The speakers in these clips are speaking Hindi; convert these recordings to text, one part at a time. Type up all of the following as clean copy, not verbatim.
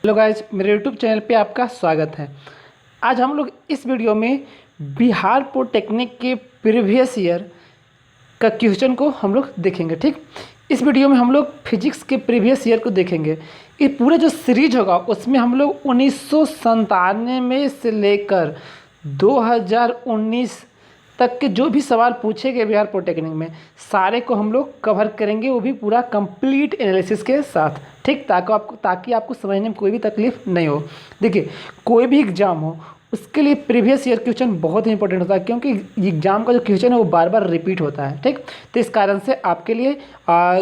हेलो गाइज, मेरे यूट्यूब चैनल पे आपका स्वागत है। आज हम लोग इस वीडियो में बिहार पॉलिटेक्निक के प्रीवियस ईयर का क्वेश्चन को हम लोग देखेंगे। ठीक, इस वीडियो में हम लोग फिजिक्स के प्रीवियस ईयर को देखेंगे। ये पूरा जो सीरीज होगा उसमें हम लोग 1997 में से लेकर 2019 तक के जो भी सवाल पूछे गए बिहार पॉलिटेक्निक में सारे को हम लोग कवर करेंगे, वो भी पूरा कंप्लीट एनालिसिस के साथ। ठीक, ताकि आपको समझने में कोई भी तकलीफ नहीं हो। देखिए, कोई भी एग्ज़ाम हो उसके लिए प्रीवियस ईयर क्वेश्चन बहुत ही इंपॉर्टेंट होता है, क्योंकि एग्ज़ाम का जो क्वेश्चन है वो बार बार रिपीट होता है। ठीक, तो इस कारण से आपके लिए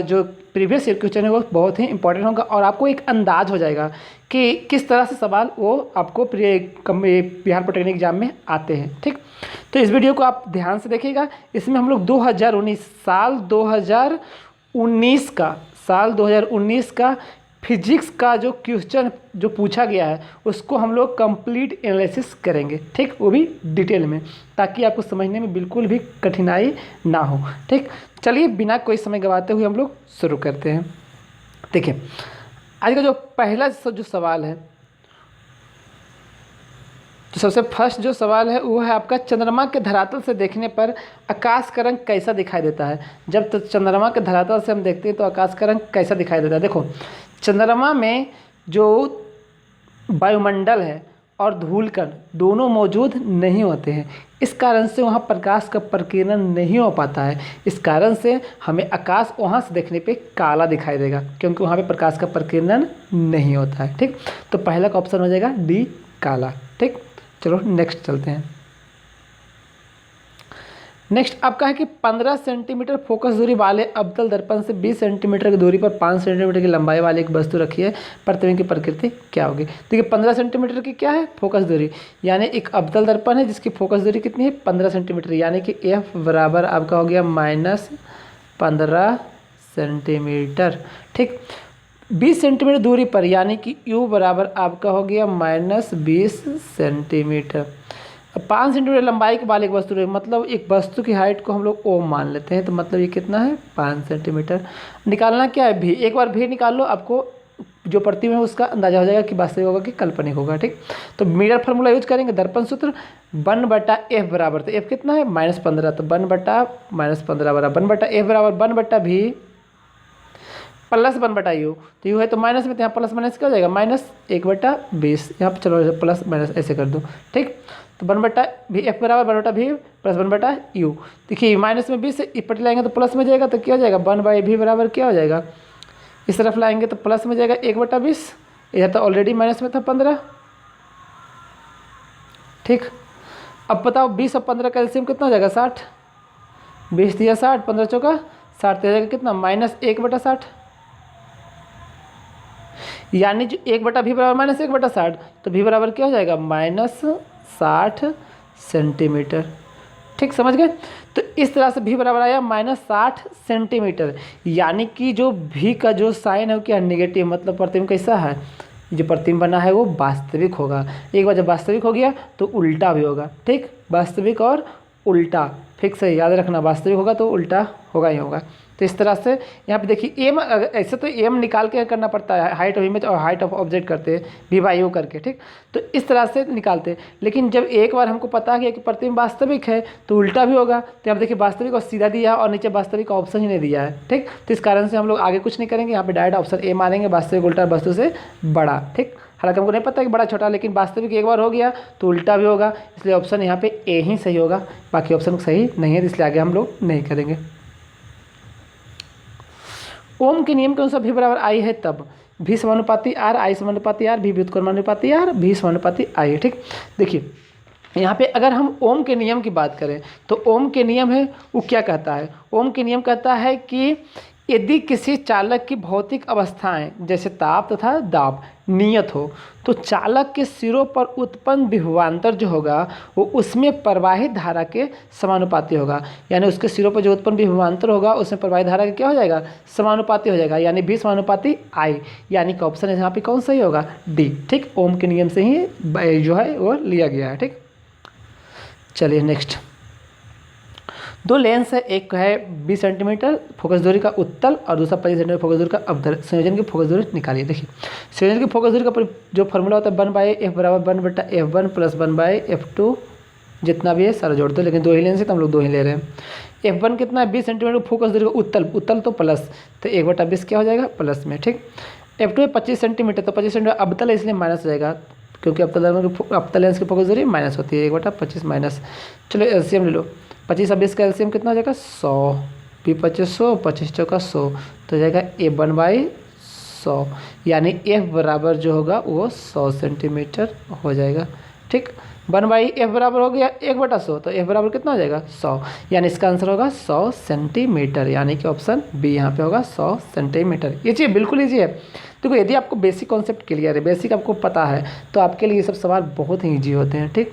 जो प्रीवियस ईयर क्वेश्चन है वो बहुत ही इंपॉर्टेंट होगा और आपको एक अंदाज हो जाएगा कि किस तरह से सवाल वो आपको बिहार पॉलिटेक्निक एग्जाम में आते हैं। ठीक, तो इस वीडियो को आप ध्यान से देखिएगा। इसमें हम लोग 2019 का फिजिक्स का जो क्वेश्चन जो पूछा गया है उसको हम लोग कंप्लीट एनालिसिस करेंगे। ठीक, वो भी डिटेल में, ताकि आपको समझने में बिल्कुल भी कठिनाई ना हो। ठीक, चलिए बिना कोई समय गंवाते हुए हम लोग शुरू करते हैं। देखिए, आज का जो पहला जो सवाल है, तो सबसे फर्स्ट जो सवाल है वो है आपका, चंद्रमा के धरातल से देखने पर आकाश का रंग कैसा दिखाई देता है। जब तो चंद्रमा के धरातल से हम देखते हैं तो आकाश का रंग कैसा दिखाई देता है। देखो, चंद्रमा में जो वायुमंडल है और धूलकण दोनों मौजूद नहीं होते हैं, इस कारण से वहाँ प्रकाश का प्रकीर्णन नहीं हो पाता है। इस कारण से हमें आकाश वहाँ से देखने पे काला दिखाई देगा, क्योंकि वहाँ पे प्रकाश का प्रकीर्णन नहीं होता है। ठीक, तो पहला का ऑप्शन हो जाएगा डी, काला। ठीक, चलो नेक्स्ट चलते हैं। नेक्स्ट आपका है कि 15 सेंटीमीटर फोकस दूरी वाले अवतल दर्पण से 20 सेंटीमीटर की दूरी पर 5 सेंटीमीटर की लंबाई वाली एक वस्तु रखी है, प्रतिबिंब की प्रकृति क्या होगी। देखिए, 15 सेंटीमीटर की क्या है, फोकस दूरी, यानी एक अवतल दर्पण है जिसकी फोकस दूरी कितनी है, 15 सेंटीमीटर, यानी कि F बराबर आपका हो गया -15 सेंटीमीटर। ठीक, 20 सेंटीमीटर दूरी पर, यानी कि U बराबर आपका हो गया -20 सेंटीमीटर। 5 सेंटीमीटर लंबाई के वाली एक वस्तु है, मतलब एक वस्तु की हाइट को हम लोग O मान लेते हैं, तो मतलब ये कितना है, 5 सेंटीमीटर। निकालना क्या है, भी एक बार भी निकाल लो, आपको जो प्रतिबिंब है उसका अंदाजा हो जाएगा कि वास्तविक होगा कि काल्पनिक होगा। ठीक, तो मीटर फार्मूला यूज करेंगे, दर्पण सूत्र 1/F बराबर, तो F कितना है, -15, तो 1/-15 बराबर 1/F बराबर 1/V प्लस 1/U, तो U है तो माइनस में, तो यहाँ प्लस माइनस क्या हो जाएगा, -1/20, यहाँ पर चलो प्लस माइनस ऐसे कर दो। ठीक, तो 1/V F बराबर 1/V प्लस 1/U। देखिए, माइनस में 20 इपट लाएंगे तो प्लस में जाएगा, तो क्या हो जाएगा, 1/V बराबर क्या हो जाएगा, इस तरफ लाएंगे तो प्लस में जाएगा 1/20, इधर तो ऑलरेडी माइनस में था 15। ठीक, अब बताओ 20 और 15 का एलसीएम कितना हो जाएगा, 60। 20 दिया 60, 15 चौका 60, तो जाएगा कितना, -1/60, यानी जो 1/V बराबर -1/60, तो V बराबर क्या हो जाएगा, -60 सेंटीमीटर। ठीक, समझ गए। तो इस तरह से V बराबर आया -60 सेंटीमीटर, यानी कि जो V का जो साइन है वो क्या, नेगेटिव, मतलब प्रतिबिंब कैसा है, जो प्रतिबिंब बना है वो वास्तविक होगा। एक बार जब वास्तविक हो गया तो उल्टा भी होगा। ठीक, वास्तविक और उल्टा फिक्स है, याद रखना, वास्तविक होगा तो उल्टा होगा ही होगा। तो इस तरह से यहाँ पे देखिए, एम ऐसे तो एम निकाल के करना पड़ता है, हाइट ऑफ इमेज और हाइट ऑफ ऑब्जेक्ट करते हैं V/U करके। ठीक, तो इस तरह से निकालते हैं, लेकिन जब एक बार हमको पता है कि प्रतिबिंब वास्तविक है तो उल्टा भी होगा। तो यहाँ देखिए, वास्तविक और सीधा दिया है और नीचे वास्तविक का ऑप्शन ही नहीं दिया है। ठीक, तो इस कारण से हम लोग आगे कुछ नहीं करेंगे, यहाँ पे डायरेक्ट ऑप्शन ए मारेंगे, वास्तविक उल्टा वस्तु से बड़ा। ठीक, हालांकि हमको नहीं पता है कि बड़ा छोटा, लेकिन वास्तविक एक बार हो गया तो उल्टा भी होगा, इसलिए ऑप्शन यहाँ पे ए ही सही होगा, बाकी ऑप्शन सही नहीं है, इसलिए आगे हम लोग नहीं करेंगे। ओम के नियम के अनुसार V बराबर I है तब V समानुपाती R, I समानुपाती R, V व्युत्क्रमानुपाती R, V समानुपाती I है। ठीक, देखिए यहाँ पे अगर हम ओम के नियम की बात करें तो ओम के नियम है वो क्या कहता है, ओम के नियम कहता है कि यदि किसी चालक की भौतिक अवस्थाएं जैसे ताप तथा दाब नियत हो तो चालक के सिरों पर उत्पन्न विभवांतर जो होगा वो उसमें प्रवाहित धारा के समानुपाती होगा, यानी उसके सिरों पर जो उत्पन्न विभवांतर होगा उसमें प्रवाहित धारा का क्या हो जाएगा, समानुपाती हो जाएगा, यानी V समानुपाती I, यानी कि ऑप्शन है यहाँ पे कौन सही होगा, डी। ठीक, ओम के नियम से ही जो है वो लिया गया है। ठीक, चलिए नेक्स्ट। दो लेंस है, एक है 20 सेंटीमीटर फोकस दूरी का उत्तल और दूसरा 25 सेंटीमीटर फोकस दूरी का अवतल। संयोजन की फोकस दूरी निकालिए। देखिए संयोजन की फोकस दूरी का जो फॉर्मूला होता है 1/f बराबर 1/f1 + 1/f2 जितना भी है सारा जोड़ दो, लेकिन दो ही लेंस है तो हम लोग दो ही ले रहे हैं। f1 कितना है 20 सेंटीमीटर फोकस दूरी का उत्तल, उत्तल तो प्लस, तो 1/20 क्या हो जाएगा प्लस में, ठीक। f2 है 25 सेंटीमीटर, तो 25 सेंटीमीटर अवतल है इसलिए माइनस हो जाएगा, क्योंकि अवतल लेंस की फोकस दूरी माइनस होती है, 1/25 माइनस। चलो एलसीएम ले लो, 25 और 20 का एलसीएम कितना हो जाएगा 100, 25 25 चौका 100, तो हो जाएगा f1/100, यानी f बराबर जो होगा वो 100 सेंटीमीटर हो जाएगा, ठीक। 1/f बराबर हो गया 1/100, तो f बराबर कितना हो जाएगा 100, यानी इसका आंसर होगा 100 सेंटीमीटर, यानी कि ऑप्शन बी यहाँ पे होगा 100 सेंटीमीटर। ये चीज़ बिल्कुल ईजी है। देखो यदि आपको बेसिक कॉन्सेप्ट क्लियर है, बेसिक आपको पता है, तो आपके लिए ये सब सवाल बहुत ही ईजी होते हैं, ठीक।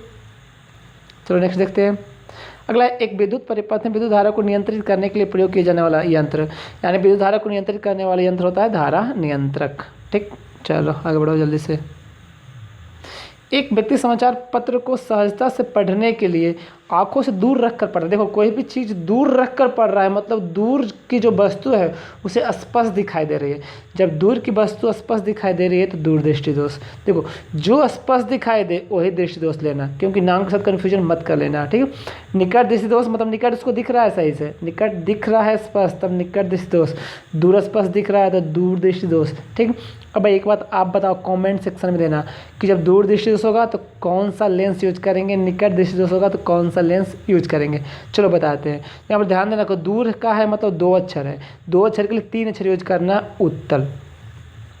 चलो नेक्स्ट देखते हैं। अगला एक विद्युत परिपथ में विद्युत धारा को नियंत्रित करने के लिए प्रयोग किया जाने वाला यंत्र, यानी विद्युत धारा को नियंत्रित करने वाला यंत्र होता है धारा नियंत्रक, ठीक। चलो आगे बढ़ो जल्दी से। एक व्यक्ति समाचार पत्र को सहजता से पढ़ने के लिए आंखों से दूर रख कर पढ़ रहा है। देखो कोई भी चीज़ दूर रख कर पढ़ रहा है, मतलब दूर की जो वस्तु है उसे स्पष्ट दिखाई दे रही है। जब दूर की वस्तु स्पष्ट दिखाई दे रही है तो दूर दृष्टि दोष। देखो जो स्पष्ट दिखाई दे वही दृष्टि दोष लेना, क्योंकि नाम के साथ कन्फ्यूजन मत कर लेना, ठीक है। निकट दृष्टि दोष मतलब निकट उसको दिख रहा है सही से, निकट दिख रहा है स्पष्ट तब निकट दृष्टि दोष, दूर स्पष्ट दिख रहा है तो दूर दृष्टि दोष, ठीक। अब भाई एक बात आप बताओ कमेंट सेक्शन में देना कि जब दूर दृष्टि दोष होगा तो कौन सा लेंस यूज करेंगे, निकट दृष्टि दोष होगा तो कौन सा लेंस यूज करेंगे। चलो बताते हैं। यहाँ पर ध्यान देना को दूर का है मतलब 2 अक्षर है, 2 अक्षर के लिए 3 अक्षर यूज करना उत्तल।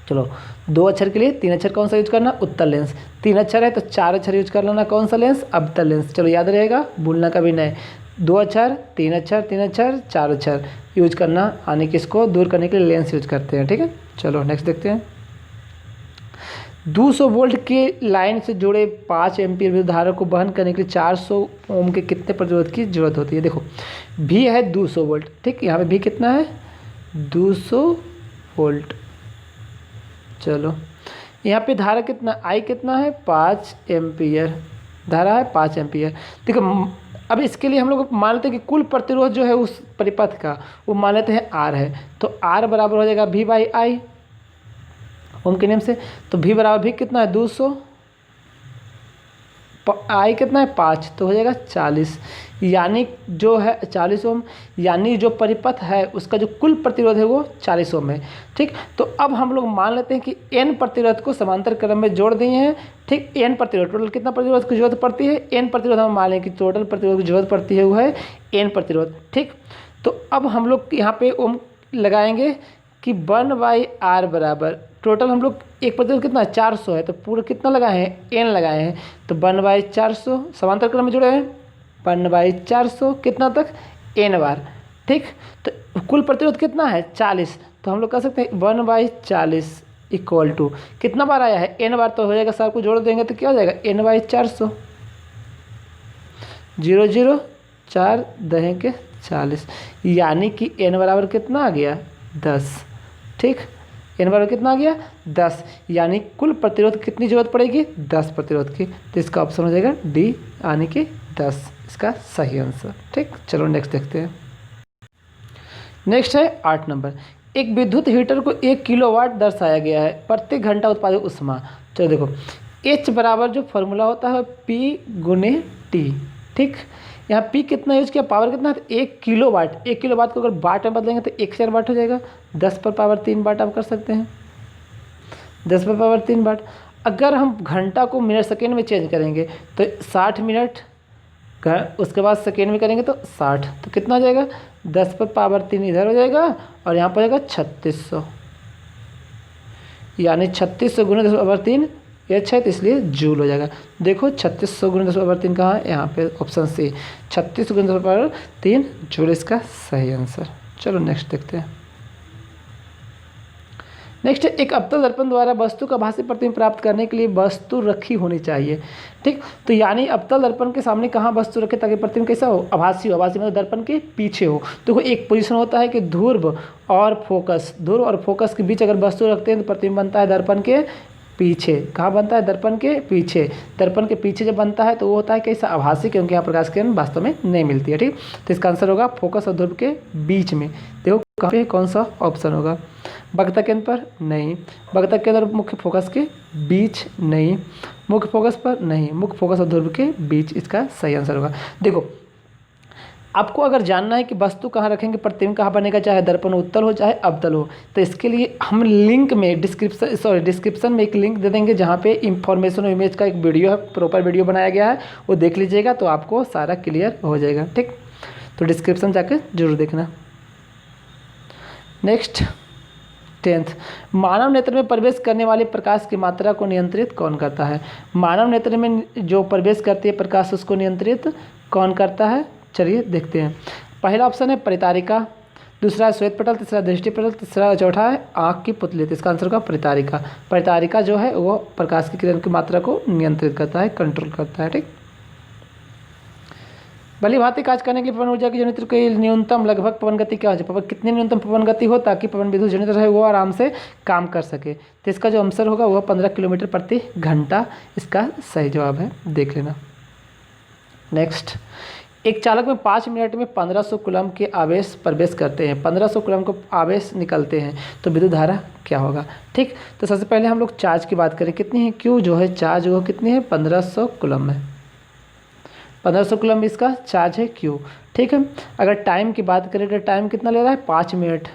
चलो 2 अक्षर के लिए 3 अक्षर कौन सा यूज करना उत्तल लेंस, 3 अक्षर है तो 4 अक्षर यूज कर लेना कौन सा लेंस अवतल लेंस। चलो याद रहेगा, भूलना कभी नहीं। 2 अक्षर 3 अक्षर 3 अक्षर 4 अक्षर यूज करना, यानी कि इसको दूर करने के लिए लेंस यूज करते हैं, ठीक है। चलो नेक्स्ट देखते हैं। 200 वोल्ट के लाइन से जुड़े 5 एम्पीयर विद्युत धारा को वहन करने के लिए 400 ओम के कितने प्रतिरोध की जरूरत होती है। देखो भी है 200 वोल्ट, ठीक। यहाँ पे भी कितना है 200 वोल्ट। चलो यहाँ पे धारा कितना आई कितना है 5 एम्पीयर, धारा है 5 एम्पीयर। देखो अब इसके लिए हम लोग मान लेते हैं कि कुल प्रतिरोध जो है उस परिपथ का वो मान लेते हैं R है, तो R बराबर हो जाएगा V/I ओम के नियम से। तो V बराबर भी कितना है 200, I कितना है 5, तो हो जाएगा 40, यानी जो है 40 ओम, यानी जो परिपथ है उसका जो कुल प्रतिरोध है वो 40 ओम है, ठीक। तो अब हम लोग मान लेते हैं कि N प्रतिरोध को समांतर क्रम में जोड़ दिए हैं, ठीक। N प्रतिरोध टोटल कितना प्रतिरोध की जरूरत पड़ती है, N प्रतिरोध हम मान लें कि टोटल प्रतिरोध की जरूरत पड़ती है वो है N प्रतिरोध, ठीक। तो अब हम लोग यहाँ पे ओम लगाएंगे कि 1/R बराबर टोटल हम लोग एक प्रतिरोध कितना 400 है, तो पूरा कितना लगाए हैं N लगाए हैं, तो 1/400 समांतर क्रम में जुड़े हैं 1/400 कितना तक N बार, ठीक। तो कुल प्रतिरोध कितना है 40, तो हम लोग कह सकते हैं 1/40 इक्वल टू कितना बार आया है N बार, तो हो जाएगा सब को जोड़ देंगे तो क्या हो जाएगा N/400, 0 0 4 दहें के 40, यानी कि N बराबर कितना आ गया 10, ठीक। N बराबर कितना आ गया 10, यानी कुल प्रतिरोध कितनी जरूरत पड़ेगी 10 प्रतिरोध की, तो इसका ऑप्शन हो जाएगा डी, यानी कि 10 इसका सही आंसर, ठीक। चलो नेक्स्ट देखते हैं। नेक्स्ट है 8 नंबर। एक विद्युत हीटर को 1 किलोवाट दर्शाया गया है, प्रति घंटा उत्पादित ऊष्मा। चलो देखो H बराबर जो फॉर्मूला होता है P × T, ठीक। यहाँ P कितना यूज किया, पावर कितना है 1 किलोवाट, 1 किलोवाट को अगर वाट में बदलेंगे तो 1000 वाट हो जाएगा, 10⁻³ वाट आप कर सकते हैं, 10⁻³ वाट। अगर हम घंटा को मिनट सेकेंड में चेंज करेंगे तो 60 मिनट, उसके बाद सेकेंड में करेंगे तो 60, तो कितना हो जाएगा 10⁻³ इधर हो जाएगा और यहाँ पर हो जाएगा 3600, यानी 3600 × 10⁻³ ये 6 तो इसलिए जूल हो जाएगा। देखो 3600 × 10⁻³ कहाँ है, यहाँ पे ऑप्शन सी 3600 × 10⁻³ जूल इसका सही आंसर। चलो नेक्स्ट देखते हैं। नेक्स्ट एक अवतल दर्पण द्वारा वस्तु का आभासी प्रतिबिंब प्राप्त करने के लिए वस्तु रखी होनी चाहिए, ठीक। तो यानी अवतल दर्पण के सामने कहाँ वस्तु रखे ताकि प्रतिबिंब कैसा हो, आभासी हो, आभासी मतलब दर्पण के पीछे हो। देखो एक पोजीशन होता है कि ध्रुव और फोकस, ध्रुव और फोकस के बीच अगर वस्तु रखते हैं तो प्रतिबिंब बनता है दर्पण के पीछे। कहाँ बनता है? दर्पण के पीछे। दर्पण के पीछे जब बनता है तो वो होता है कैसा? आभासी, क्योंकि यहाँ प्रकाश किरण वास्तव में नहीं मिलती है। ठीक, तो इसका आंसर होगा फोकस और ध्रुव के बीच में। देखो कहाँ पे कौन सा ऑप्शन होगा? वक्रता केंद्र पर नहीं, वक्रता केंद्र और मुख्य फोकस के बीच नहीं, मुख्य फोकस पर नहीं, मुख्य फोकस और ध्रुव के बीच इसका सही आंसर होगा। देखो आपको अगर जानना है कि वस्तु कहाँ रखेंगे, प्रतिबिंब कहाँ बनेगा, चाहे दर्पण उत्तल हो चाहे अवतल हो, तो इसके लिए हम लिंक में डिस्क्रिप्शन में एक लिंक दे देंगे जहाँ पे इंफॉर्मेशन और इमेज का एक वीडियो है, प्रॉपर वीडियो बनाया गया है, वो देख लीजिएगा तो आपको सारा क्लियर हो जाएगा। ठीक, तो डिस्क्रिप्शन जाकर जरूर देखना। नेक्स्ट 10th, मानव नेत्र में प्रवेश करने वाले प्रकाश की मात्रा को नियंत्रित कौन करता है? मानव नेत्र में जो प्रवेश करती है प्रकाश, उसको नियंत्रित कौन करता है? चलिए देखते हैं। पहला ऑप्शन है परितारिका, दूसरा है श्वेत पटल, तीसरा दृष्टि पटल, तीसरा चौथा है आँख की पुतली। तो इसका आंसर होगा परितारिका। परितारिका जो है वो प्रकाश की किरण की मात्रा को नियंत्रित करता है, कंट्रोल करता है। ठीक, भली भांति कार्य करने के लिए पवन ऊर्जा की जनित्र की न्यूनतम लगभग पवन गति क्या हो? पवन कितनी न्यूनतम पवन गति हो ताकि पवन विद्युत जनित्र है वो आराम से काम कर सके? तो इसका जो आंसर होगा वह 15 किलोमीटर प्रति घंटा इसका सही जवाब है, देख लेना। नेक्स्ट, एक चालक में 5 मिनट में 1500 कूलम्ब के आवेश प्रवेश करते हैं, 1500 कूलम्ब को आवेश निकलते हैं, तो विद्युत धारा क्या होगा? ठीक, तो सबसे पहले हम लोग चार्ज की बात करें। कितनी है? क्यू जो है चार्ज वो कितनी है? 1500 कूलम्ब है। 1500 कूलम्ब इसका चार्ज है क्यू। ठीक है, अगर टाइम की बात करें तो टाइम कितना ले रहा है? 5 मिनट।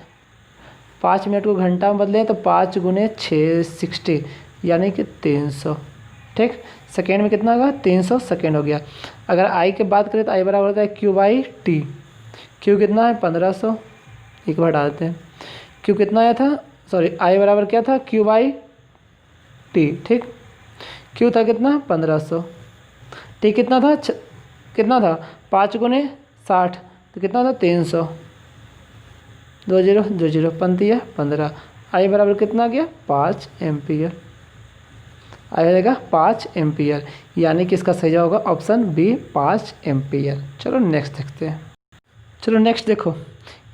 5 मिनट को घंटा में बदलें तो 5 गुने 6 60 यानी कि 300। ठीक, सेकेंड में कितना होगा? 300 सेकेंड हो गया। अगर आई की बात करें तो आई बराबर होता है क्यू बाई टी। क्यू कितना है? 1500। एक बार डालते हैं, क्यू कितना आया था? सॉरी, आई बराबर क्या था? Q by T. ठीक, क्यू था कितना? 1500। टी कितना था? कितना था? 5 गुने 60 तो कितना था? 300। 2 0 2 0 15 15। आई बराबर कितना गया? 5 एम्पियर। आएगा 5 एम्पियर, यानी कि इसका सही जवाब होगा ऑप्शन बी 5 एम्पियर। चलो नेक्स्ट देखते हैं। चलो नेक्स्ट देखो,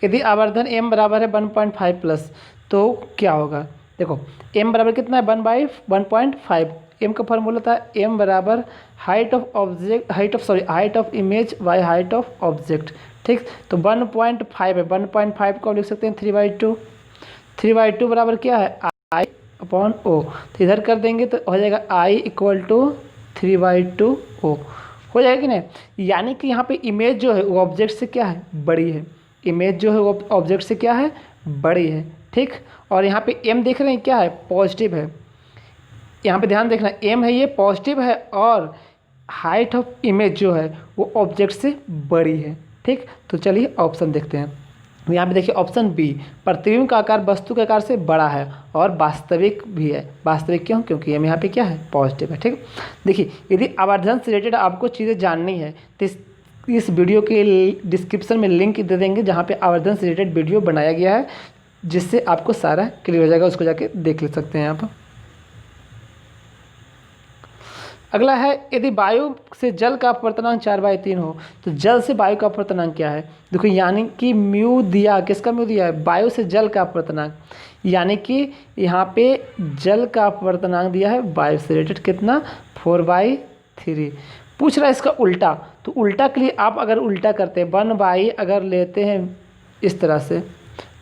यदि आवर्धन m बराबर है 1.5 प्लस तो क्या होगा? देखो m बराबर कितना है? 1/1.5। m का फॉर्मूला था m बराबर height of image by height of object. ठीक, तो 1.5 है, 1.5 को लिख सकते हैं 3/2। 3/2 बराबर क्या है? आई अपॉन ओ। तो इधर कर देंगे तो हो जाएगा आई इक्वल टू 3/2 ओ। हो जाएगा कि नहीं? यानी कि यहाँ पे इमेज जो है वो ऑब्जेक्ट से क्या है? बड़ी है। इमेज जो है वो ऑब्जेक्ट से क्या है? बड़ी है। ठीक, और यहाँ पे m देख रहे हैं क्या है? पॉजिटिव है। यहाँ पे ध्यान देखना, m है ये पॉजिटिव है और हाइट ऑफ इमेज जो है वो ऑब्जेक्ट से बड़ी है। ठीक, तो चलिए ऑप्शन देखते हैं। यहाँ पे देखिए ऑप्शन बी, प्रतिबिंब का आकार वस्तु के आकार से बड़ा है और वास्तविक भी है। वास्तविक क्यों? क्योंकि m यहाँ पे क्या है? पॉजिटिव है। ठीक, देखिए यदि आवर्धन से रिलेटेड आपको चीज़ें जाननी है तो इस वीडियो के डिस्क्रिप्शन में लिंक दे देंगे जहाँ पे आवर्धन से रिलेटेड वीडियो बनाया गया है, जिससे आपको सारा क्लियर हो जाएगा, उसको जाके देख ले सकते हैं आप। अगला है, यदि वायु से जल का अपवर्तनांक 4/3 हो तो जल से वायु का अपवर्तनांक क्या है? देखो यानी कि म्यू दिया, किसका म्यू दिया है? वायु से जल का अपवर्तनांक, यानी कि यहाँ पे जल का अपवर्तनांक दिया है वायु से रिलेटेड कितना? 4/3। पूछ रहा है इसका उल्टा, तो उल्टा के लिए आप अगर उल्टा करते हैं 1/, अगर लेते हैं इस तरह से,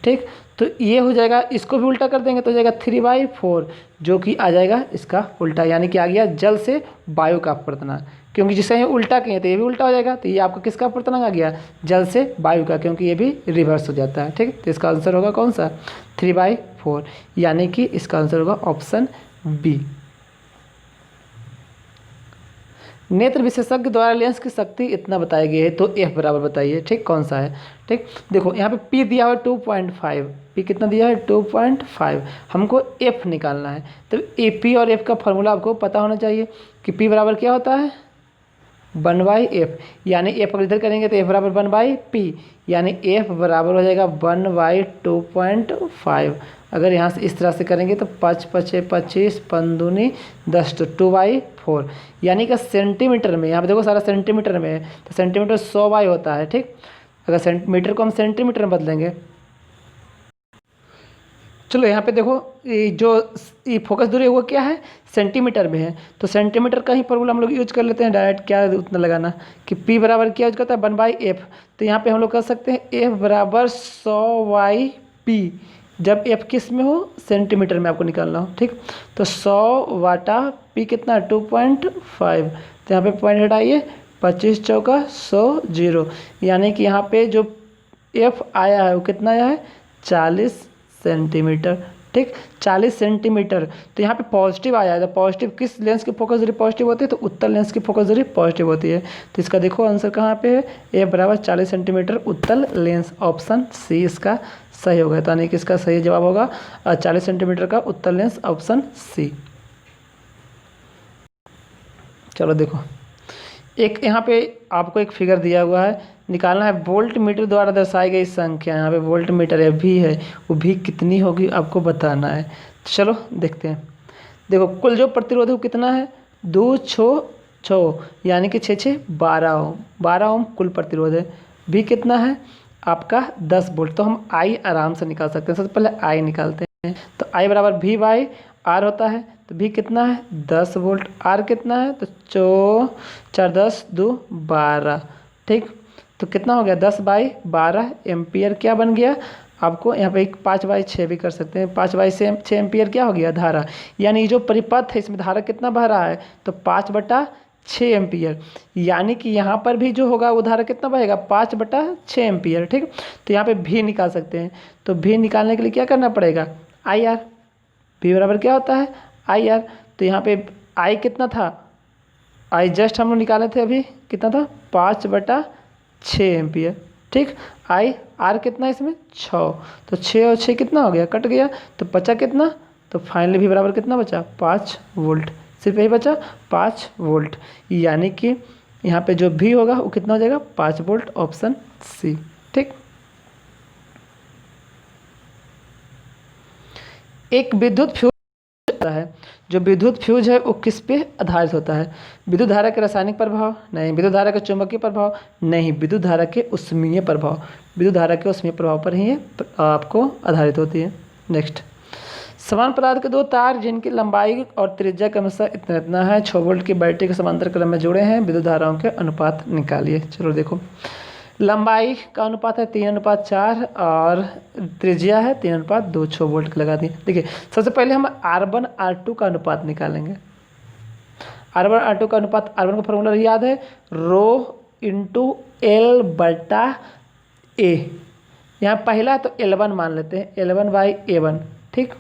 ठीक, तो ये हो जाएगा, इसको भी उल्टा कर देंगे तो हो जाएगा 3/4, जो कि आ जाएगा इसका उल्टा, यानी कि आ गया जल से वायु का अपवर्तनांक। क्योंकि जिसे ये उल्टा किए तो ये भी उल्टा हो जाएगा, तो ये आपका किसका अपवर्तनांक आ गया? जल से वायु का, क्योंकि ये भी रिवर्स हो जाता है। ठीक, तो इसका आंसर होगा कौन सा? 3/4, यानी कि इसका आंसर होगा ऑप्शन बी। नेत्र विशेषज्ञ द्वारा लेंस की शक्ति इतना बताई गई है तो f बराबर बताइए। ठीक, कौन सा है? ठीक, देखो यहाँ पे p दिया हुआ है 2.5, p कितना दिया है? 2.5। हमको f निकालना है, तो p और f का फॉर्मूला आपको पता होना चाहिए कि p बराबर क्या होता है? 1/f, यानी f अगर इधर करेंगे तो f बराबर 1/p, यानी f बराबर हो जाएगा 1/2.5। अगर यहाँ से इस तरह से करेंगे तो 5 5 25 5 दूनी 10 तो 2/4, यानी कि सेंटीमीटर में, यहाँ पे देखो सारा सेंटीमीटर में है तो सेंटीमीटर 100 होता है। ठीक, अगर सेंटीमीटर को हम सेंटीमीटर में बदलेंगे चलो यहाँ पे देखो, ये फोकस दूरी है वो क्या है, सेंटीमीटर में है, तो सेंटीमीटर का ही फॉर्मूला हम लोग यूज कर लेते हैं डायरेक्ट। क्या उतना लगाना कि P बराबर क्या यूज करता है, 1/f। तो यहाँ पे हम लोग कर सकते हैं F बराबर 100/P, जब F किस में हो, सेंटीमीटर में आपको निकालना हो, ठीक। तो 100/P कितना, 2.5। तो यहाँ पे पॉइंट हटाइए, 25 चौका 100 0, यानी कि यहाँ पे जो F आया है वो कितना आया है, 40 सेंटीमीटर, ठीक, 40 सेंटीमीटर। तो यहाँ पे पॉजिटिव आया है, तो पॉजिटिव किस लेंस की फोकस दूरी पॉजिटिव होती है, तो उत्तल लेंस की फोकस दूरी पॉजिटिव होती है। तो इसका देखो आंसर कहाँ पे है, ए बराबर 40 सेंटीमीटर उत्तल लेंस, ऑप्शन सी इसका सही होगा। तो यानी कि इसका सही जवाब होगा 40 सेंटीमीटर का उत्तल लेंस, ऑप्शन सी। चलो देखो, एक यहाँ पे आपको एक फिगर दिया हुआ है, निकालना है वोल्ट मीटर द्वारा दर्शाई गई संख्या। यहाँ पे वोल्ट मीटर है, भी है, वो भी कितनी होगी आपको बताना है। चलो देखते हैं। देखो कुल जो प्रतिरोध है वो कितना है, 2 6 6, यानी कि 6 6 12 ओम, 12 ओम कुल प्रतिरोध है। भी कितना है आपका 10 वोल्ट। तो हम आई आराम से निकाल सकते हैं। सबसे पहले आई निकालते हैं, तो आई बराबर भी बाई आर होता है। तो भी कितना है 10 वोल्ट, आर कितना है, तो 4 10 2 12, ठीक। तो कितना हो गया 10/12 एम्पियर क्या बन गया आपको। यहाँ पे 5/6 भी कर सकते हैं, 5/6 एम्पियर क्या हो गया, धारा। यानी जो परिपथ है इसमें धारा कितना बह रहा है, तो 5/6 एम्पियर। यानी कि यहाँ पर भी जो होगा वो धारा कितना बहेगा, 5/6 एम्पियर, ठीक। तो यहाँ पे भी निकाल सकते हैं। तो भी निकालने के लिए क्या करना पड़ेगा, आई आर। भी बराबर क्या होता है, आई आर। तो यहाँ पे आई कितना था, आई जस्ट हम लोग निकाले थे अभी, कितना था 5/6 एम्पियर, ठीक। आई आर कितना है इसमें 6, तो 6 और 6 कितना हो गया, कट गया, तो बचा कितना, तो फाइनली भी बराबर कितना बचा, 5 वोल्ट। सिर्फ यही बचा 5 वोल्ट, यानी कि यहाँ पे जो भी होगा वो कितना हो जाएगा, 5 वोल्ट, ऑप्शन सी, ठीक। एक विद्युत फ्यूज होता है, जो विद्युत फ्यूज है वो किस पे आधारित होता है, विद्युत धारा के रासायनिक प्रभाव नहीं, विद्युत धारा के चुंबकीय प्रभाव नहीं, विद्युत धारा के उष्मीय प्रभाव, विद्युत धारा के उष्मीय प्रभाव पर ही ये आपको आधारित होती है। नेक्स्ट, समान पदार्थ के 2 तार जिनकी लंबाई और त्रिज्या क्रमशः इतना इतना है, 6 वोल्ट की बैटरी के समांतर क्रम में जुड़े हैं, विद्युत धाराओं के अनुपात निकालिए। चलो देखो, लंबाई का अनुपात है 3:4 और त्रिज्या है 3:2, 6 वोल्ट का लगा दिए। देखिए सबसे पहले हम R1 R2 का अनुपात निकालेंगे। R1 R2 का अनुपात, R1 का फॉर्मूला याद है, रो इंटू L/A। यहाँ पहला तो L1 मान लेते हैं, L1/A1, ठीक।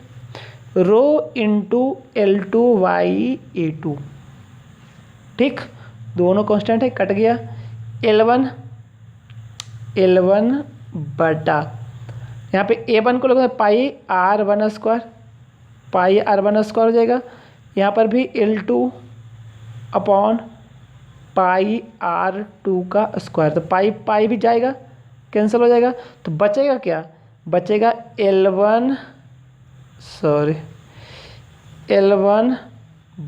रो इंटू L2/A2, ठीक, दोनों कांस्टेंट है, कट गया। L1 बटा, यहाँ पे A1 को लगता है πr1², πr1² हो जाएगा। यहाँ पर भी L2 अपॉन πr2 का स्क्वायर, तो पाई भी जाएगा, कैंसिल हो जाएगा। तो बचेगा क्या, बचेगा L1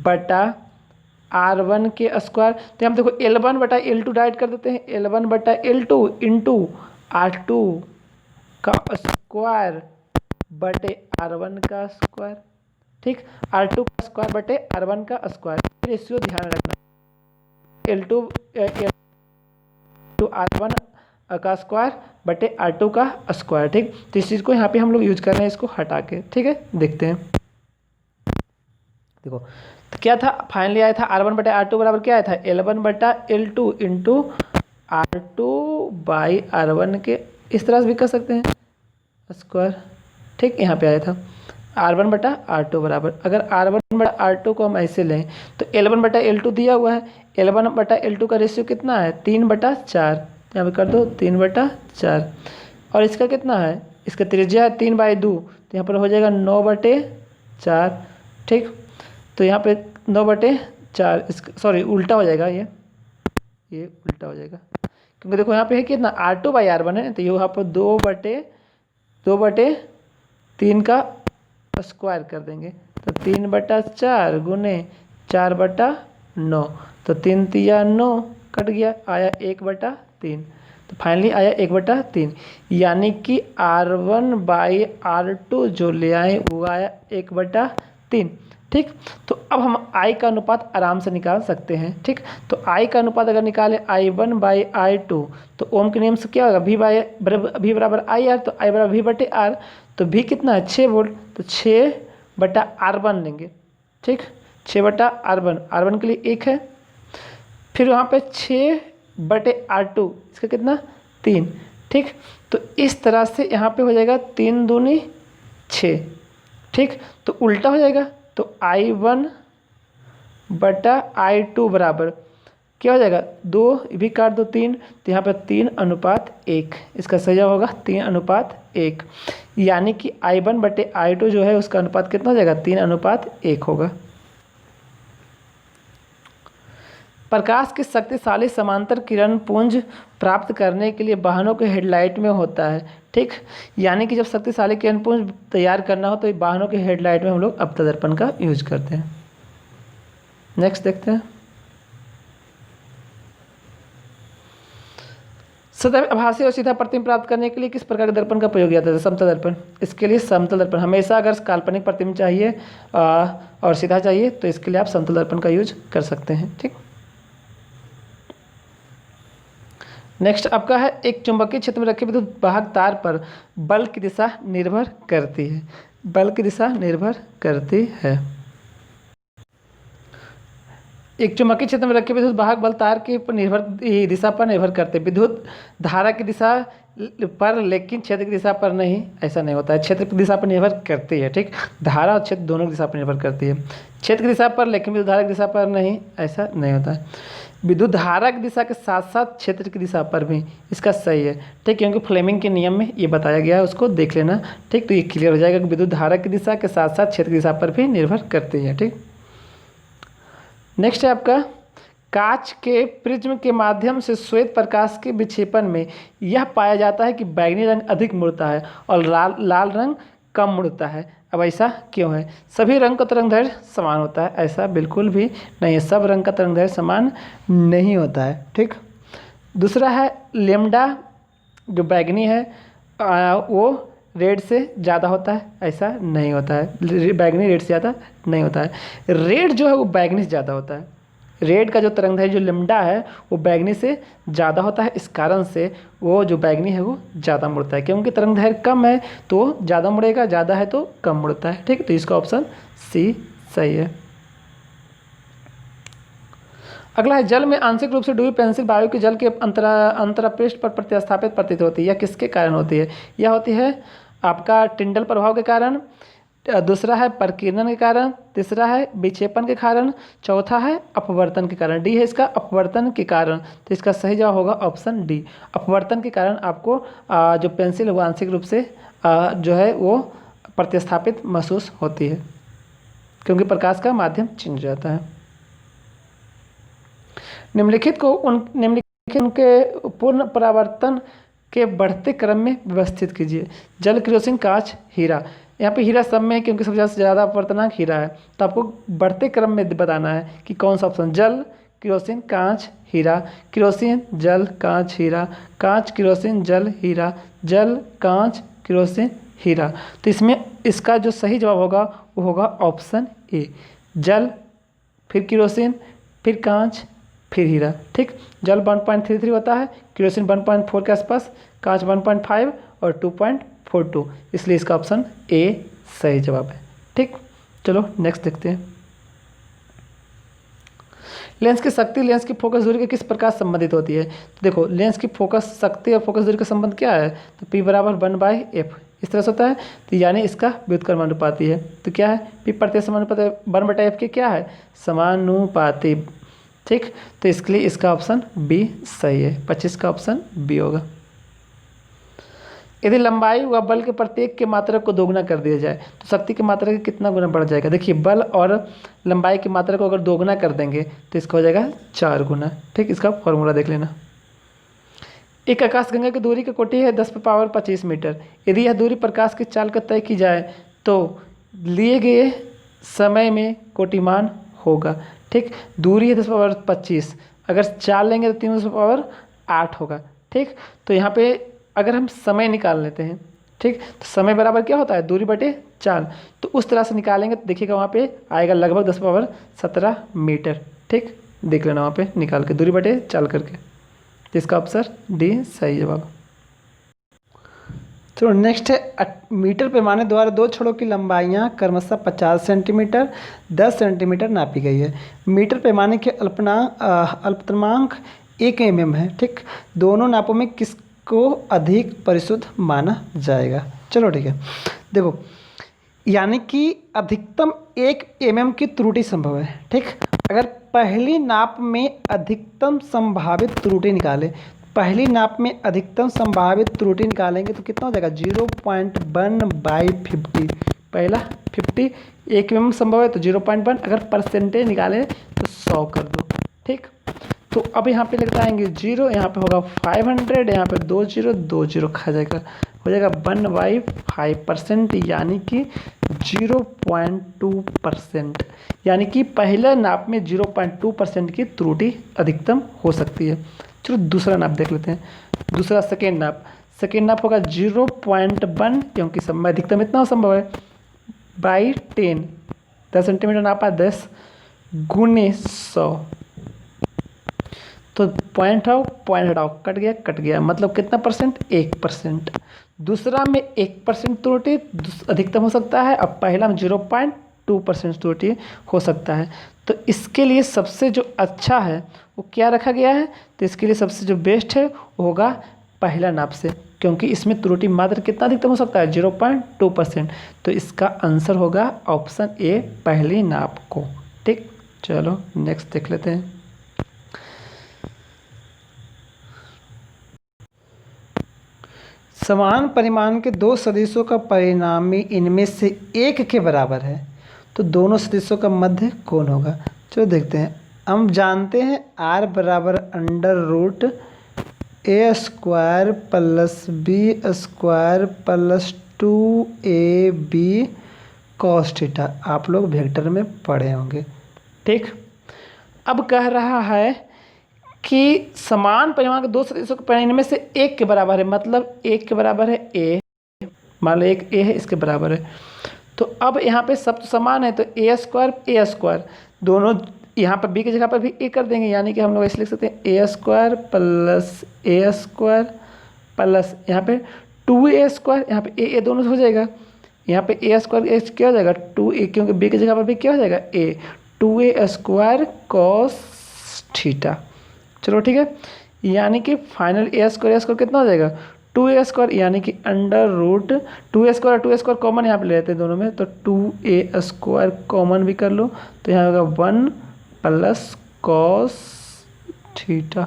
बटा R1 के स्क्वायर। तो हम देखो L1 बटा L2 डाइट कर देते हैं, L1 बटा L2 इंटू R2 का स्क्वायर बटे R1 का स्क्वायर, ठीक। R2 का स्क्वायर बटे R1 का स्क्वायर, रेशियो ध्यान रखना, L2 R1 का स्क्वायर बटे R2 का स्क्वायर, ठीक। तो इस चीज़ को यहाँ पे हम लोग यूज कर रहे हैं, इसको हटा के, ठीक है। देखते हैं, देखो तो क्या था, फाइनली आया था R1 बटा R2 बराबर क्या आया था, L1 बटा L2 इंटू R2/R1 के, इस तरह से भी कर सकते हैं स्क्वायर, ठीक। यहाँ पे आया था R1 बटा R2 बराबर, अगर R1 बटा R2 को हम ऐसे लें तो L1 बटा L2 दिया हुआ है, L1 बटा L2 का रेशियो कितना है 3/4, यहाँ पे कर दो 3/4, और इसका कितना है, इसका त्रिज्या है 3/2, तो यहाँ पर हो जाएगा 9/4, ठीक। तो यहाँ पे 9/4, इसका सॉरी उल्टा हो जाएगा, ये उल्टा हो जाएगा, क्योंकि देखो यहाँ पे है कितना R2/R1 है, तो यहाँ पर 2/3 का स्क्वायर कर देंगे, तो 3/4 गुने 4/9, तो 3 3 9 कट गया, आया 1/3, तो फाइनली आया 1/3, यानी कि R1/R2 जो ले आए वो आया 1/3। ठीक, तो अब हम I का अनुपात आराम से निकाल सकते हैं। ठीक, तो I का अनुपात अगर निकाले I1/I2 तो ओम के नियम से क्या होगा, V बराबर IR, तो I बराबर V/R। तो V कितना है, 6 वोल्ट, तो 6/R1 लेंगे। ठीक, 6/R1, R1 के लिए 1 है, फिर वहाँ पे 6/R2, इसका कितना 3। ठीक, तो इस तरह से यहाँ पे हो जाएगा 3 दूनी 6। ठीक, तो उल्टा हो जाएगा, तो I1/I2 बराबर क्या हो जाएगा, 2 भी काट दो 3, तो यहाँ पर 3:1, इसका सही जवाब होगा 3:1, यानी कि I1/I2 जो है उसका अनुपात कितना हो जाएगा, 3:1 होगा। प्रकाश की शक्तिशाली समांतर किरण पुंज प्राप्त करने के लिए वाहनों के हेडलाइट में होता है। ठीक, यानी कि जब शक्तिशाली किरण पुंज तैयार करना हो तो वाहनों के हेडलाइट में हम लोग अपतल दर्पण का यूज करते हैं। नेक्स्ट देखते हैं, सदैव आभासी और सीधा प्रतिबिंब प्राप्त करने के लिए किस प्रकार के दर्पण का प्रयोग किया जाता है, समतल दर्पण। इसके लिए समतल दर्पण, हमेशा अगर काल्पनिक प्रतिबिंब चाहिए और सीधा चाहिए तो इसके लिए आप समतल दर्पण का यूज कर सकते हैं। ठीक, नेक्स्ट आपका है, एक चुंबकीय क्षेत्र में रखे विद्युत वाहक तार पर बल की दिशा निर्भर करती है। बल की दिशा निर्भर करती है। एक चुंबकीय क्षेत्र में रखे विद्युत वाहक बल तार के दिशा पर निर्भर करते हैं, विद्युत धारा की दिशा पर, लेकिन क्षेत्र की दिशा पर नहीं, ऐसा नहीं होता है। क्षेत्र की दिशा पर निर्भर करती है। ठीक, धारा और क्षेत्र दोनों की दिशा पर निर्भर करती है, क्षेत्र की दिशा पर लेकिन विद्युत धारा की दिशा पर नहीं, ऐसा नहीं होता है। विद्युत धारा की दिशा के साथ साथ क्षेत्र की दिशा पर भी, इसका सही है। ठीक, क्योंकि फ्लेमिंग के नियम में ये बताया गया है, उसको देख लेना। ठीक, तो ये क्लियर हो जाएगा कि विद्युत धारा की दिशा के साथ साथ क्षेत्र की दिशा पर भी निर्भर करती है। ठीक, नेक्स्ट है आपका, कांच के प्रिज्म के माध्यम से श्वेत प्रकाश के विक्षेपण में यह पाया जाता है कि बैंगनी रंग अधिक मुड़ता है और लाल रंग कम मुड़ता है। अब ऐसा क्यों है, सभी रंग का तरंगदैर्घ्य समान होता है, ऐसा बिल्कुल भी नहीं है, सब रंग का तरंगदैर्घ्य समान नहीं होता है। ठीक, दूसरा है, लेमडा जो बैंगनी है वो रेड से ज़्यादा होता है, ऐसा नहीं होता है, बैंगनी रेड से ज़्यादा नहीं होता है। रेड जो है वो बैंगनी से ज़्यादा होता है, रेड का जो तरंगदैर्घ्य जो लेमडा है वो बैंगनी से ज़्यादा होता है, इस कारण से वो जो बैंगनी है वो ज़्यादा मुड़ता है, क्योंकि तरंगदैर्घ्य कम है तो ज़्यादा मुड़ेगा, ज़्यादा है तो कम मुड़ता है। ठीक, तो इसका ऑप्शन सी सही है। अगला है, जल में आंशिक रूप से डूबी पेंसिल वायु के जल के अंतरपृष्ठ पर प्रतिस्थापित प्रतीत होती है, यह किसके कारण होती है, यह होती है आपका टिंडल प्रभाव के कारण, दूसरा है प्रकीर्णन के कारण, तीसरा है विक्षेपण के कारण, चौथा है अपवर्तन के कारण। डी है इसका, अपवर्तन के कारण, तो इसका सही जवाब होगा ऑप्शन डी। अपवर्तन के कारण आपको जो पेंसिल है वो आंशिक रूप से जो है वो प्रतिस्थापित महसूस होती है, क्योंकि प्रकाश का माध्यम छिन जाता है। निम्नलिखित उनके पूर्ण परावर्तन के बढ़ते क्रम में व्यवस्थित कीजिए। जल, केरोसिन, कांच, हीरा। यहाँ पे हीरा सब में है क्योंकि सबसे ज़्यादा अपवर्तनांक हीरा है, तो आपको बढ़ते क्रम में बताना है कि कौन सा ऑप्शन, जल, केरोसिन, कांच, हीरा, केरोसिन, जल, कांच, हीरा, कांच, केरोसिन, जल, हीरा, जल, कांच, केरोसिन, हीरा। तो इसमें इसका जो सही जवाब होगा वो होगा ऑप्शन ए, जल, फिर केरोसिन, फिर कांच, फिर हीरा। ठीक, जल 1.33 होता है, केरोसिन 1.4 के आसपास, कांच 1.5 और 2.42, इसलिए इसका ऑप्शन ए सही जवाब है। ठीक, चलो नेक्स्ट देखते हैं। लेंस की शक्ति लेंस की फोकस दूरी के किस प्रकार संबंधित होती है। तो देखो, लेंस की फोकस शक्ति और फोकस दूरी का संबंध क्या है, तो P बराबर 1/f इस तरह से होता है, तो यानी इसका व्युत्क्रमानुपाती है। तो क्या है, P प्रत्यय समानुपाती 1/f के क्या है, समानुपाती। ठीक, तो इसके लिए इसका ऑप्शन बी सही है, 25 का ऑप्शन बी होगा। यदि लंबाई व बल के प्रत्येक के मात्रक को दोगुना कर दिया जाए तो शक्ति की मात्रा कितना गुना बढ़ जाएगा। देखिए, बल और लंबाई की मात्रा को अगर दोगुना कर देंगे तो इसका हो जाएगा 4 गुना। ठीक, इसका फॉर्मूला देख लेना। एक आकाशगंगा की दूरी की कोटि है 10⁻25 मीटर। यदि यह दूरी प्रकाश की चाल का तय की जाए तो लिए गए समय में कोटिमान होगा। ठीक, दूरी है 10⁻25, अगर चाल लेंगे तो 3/8 होगा। ठीक। तो यहाँ पे अगर हम समय निकाल लेते हैं, ठीक, तो समय बराबर क्या होता है, दूरी बटे चाल। तो उस तरह से निकालेंगे तो देखिएगा वहाँ पे आएगा लगभग 10⁻17 मीटर। ठीक, देख लेना वहाँ पे निकाल के दूरी बटे चाल करके। तो इसका ऑप्शन डी सही जवाब। तो नेक्स्ट है मीटर पैमाने द्वारा दो छड़ों की लंबाइयाँ क्रमशः 50 सेंटीमीटर 10 सेंटीमीटर नापी गई है। मीटर पैमाने के अल्पतमांक 1 mm है। ठीक, दोनों नापों में किसको अधिक परिशुद्ध माना जाएगा। चलो ठीक है, देखो यानी कि अधिकतम 1 mm की त्रुटि संभव है। ठीक, अगर पहली नाप में अधिकतम संभावित त्रुटि निकाले, पहली नाप में अधिकतम संभावित त्रुटि निकालेंगे तो कितना हो जाएगा 0.1/50। पहला 50 1 mm संभव है तो 0.1, अगर परसेंटेज निकालें तो 100 कर दो। ठीक, तो अब यहाँ पे लगता आएंगे 0, यहाँ पे होगा 500, यहाँ पे 2 0 खा जाएगा, हो जाएगा 1/5%, यानी कि 0.2%। यानी कि पहले नाप में 0.2% की त्रुटि अधिकतम हो सकती है। चलो दूसरा नाप देख लेते हैं। दूसरा सेकेंड नाप होगा 0.1, क्योंकि सब अधिकतम इतना संभव है, बाई 10 सेंटीमीटर नापा 10 गुने 100, तो पॉइंट हटाओ कट गया, मतलब कितना परसेंट 1%। दूसरा में 1% त्रुटि अधिकतम हो सकता है, अब पहला में 0.2% त्रुटि हो सकता है। तो इसके लिए सबसे जो अच्छा है वो क्या रखा गया है, तो इसके लिए सबसे जो बेस्ट है वो होगा पहला नाप से, क्योंकि इसमें त्रुटि मात्र कितना अधिकतम हो सकता है 0.2%। तो इसका आंसर होगा ऑप्शन ए पहली नाप को। ठीक, चलो नेक्स्ट देख लेते हैं। समान परिमाण के दो सदिशों का परिणामी इनमें से एक के बराबर है, तो दोनों सदिशों का मध्य कौन होगा। चलो देखते हैं। हम जानते हैं r बराबर √a² + b² + 2ab cos theta. आप लोग वेक्टर में पढ़े होंगे। ठीक, अब कह रहा है कि समान परिमाण के दो सदिशों के परिणाम में से एक के बराबर है, मतलब एक के बराबर है a, मान लो एक a है, इसके बराबर है। तो अब यहाँ पे सब तो समान है, तो a² दोनों यहाँ पर b की जगह पर भी a कर देंगे, यानी कि हम लोग ऐसे लिख सकते हैं a² प्लस यहाँ पे 2a², यहाँ पे a दोनों हो जाएगा, यहाँ पे a² क्या हो जाएगा 2a, क्योंकि b की जगह पर भी क्या हो जाएगा a, 2a² cos थीटा। चलो ठीक है, यानी कि फाइनल a² कितना हो जाएगा 2a², यानी कि √2a² और 2a² कॉमन यहाँ पे ले लेते हैं दोनों में, तो 2a² कॉमन भी कर लो, तो यहाँ होगा 1 + cos थीटा,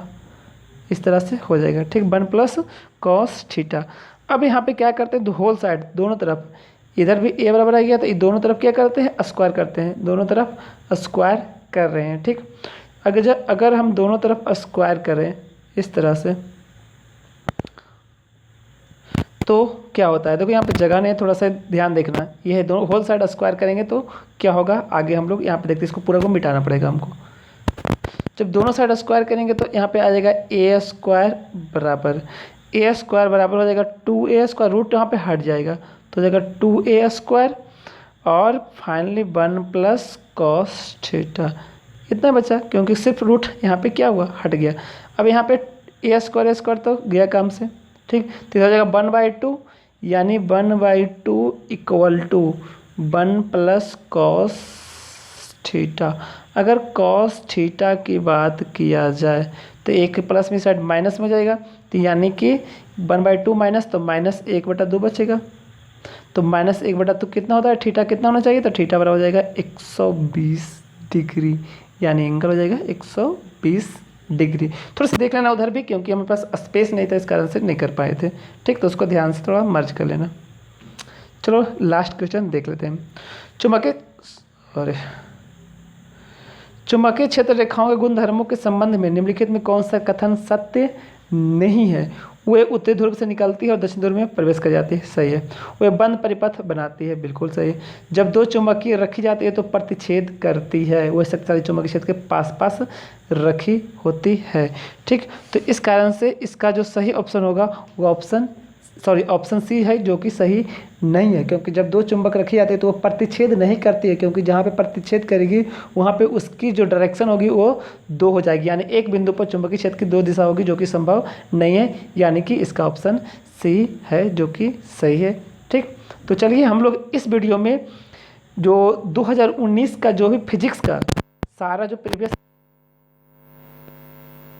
इस तरह से हो जाएगा। ठीक, 1 + cos थीटा। अब यहाँ पे क्या करते हैं, होल साइड दोनों तरफ, इधर भी a बराबर आ गया, तो दोनों तरफ क्या करते हैं स्क्वायर करते हैं, दोनों तरफ स्क्वायर कर रहे हैं। ठीक, अगर हम दोनों तरफ स्क्वायर करें इस तरह से तो क्या होता है, देखो यहाँ पे जगह नहीं है, थोड़ा सा ध्यान देखना। ये है दोनों होल साइड स्क्वायर करेंगे तो क्या होगा, आगे हम लोग यहाँ पे देखते हैं, इसको पूरा को मिटाना पड़ेगा हमको। जब दोनों साइड स्क्वायर करेंगे तो यहाँ पे आ जाएगा a² बराबर हो जाएगा 2a², रूट यहाँ पे हट जाएगा तो हो जाएगा 2a² और फाइनली 1 + cos थीटा। इतना बचा, क्योंकि सिर्फ रूट यहाँ पे क्या हुआ हट गया। अब यहाँ पे a² तो गया काम से। ठीक, तो हो जाएगा 1/2, यानी 1/2 = 1 + cos थीटा। अगर cos थीटा की बात किया जाए तो एक प्लस में साइड माइनस में जाएगा, तो यानी कि 1/2 माइनस, तो -1/2 बचेगा, तो -1/2 कितना होता है, थीटा कितना होना चाहिए, तो थीटा बराबर हो जाएगा 120 डिग्री, यानी एंगल हो जाएगा 120 डिग्री। थोड़ा सा देख लेना उधर भी, क्योंकि हमारे पास स्पेस नहीं था, इस कारण से नहीं कर पाए थे। ठीक, तो उसको ध्यान से थोड़ा मर्ज कर लेना। चलो लास्ट क्वेश्चन देख लेते हैं। चुंबकीय क्षेत्र रेखाओं के गुणधर्मों के संबंध में निम्नलिखित में कौन सा कथन सत्य नहीं है। वे उत्तरी ध्रुव से निकलती है और दक्षिण ध्रुव में प्रवेश कर जाती है, सही है। वे बंद परिपथ बनाती है, बिल्कुल सही है। जब दो चुंबकीय रखी जाती है तो प्रतिच्छेद करती है, वह शक्तिशाली चुंबकीय क्षेत्र के पास पास रखी होती है, ठीक। तो इस कारण से इसका जो सही ऑप्शन होगा वो ऑप्शन सी है, जो कि सही नहीं है, क्योंकि जब दो चुंबक रखी जाती है तो वो प्रतिच्छेद नहीं करती है, क्योंकि जहाँ पे प्रतिच्छेद करेगी वहाँ पे उसकी जो डायरेक्शन होगी वो दो हो जाएगी, यानी एक बिंदु पर चुंबकीय क्षेत्र की दो दिशा होगी, जो कि संभव नहीं है, यानी कि इसका ऑप्शन सी है, जो कि सही है, ठीक। तो चलिए हम लोग इस वीडियो में जो 2019 का जो भी फिजिक्स का सारा जो प्रीवियस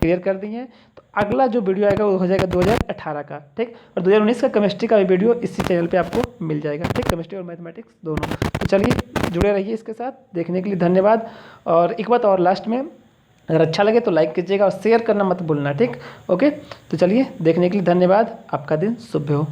क्लियर कर दी है, तो अगला जो वीडियो आएगा वो हो जाएगा 2018 का, ठीक। और 2019 का केमिस्ट्री का भी वीडियो इसी चैनल पे आपको मिल जाएगा, ठीक, केमिस्ट्री और मैथमेटिक्स दोनों। तो चलिए जुड़े रहिए इसके साथ, देखने के लिए धन्यवाद। और एक बात और लास्ट में, अगर अच्छा लगे तो लाइक कीजिएगा और शेयर करना मत भूलना, ठीक, ओके। तो चलिए देखने के लिए धन्यवाद, आपका दिन शुभ हो।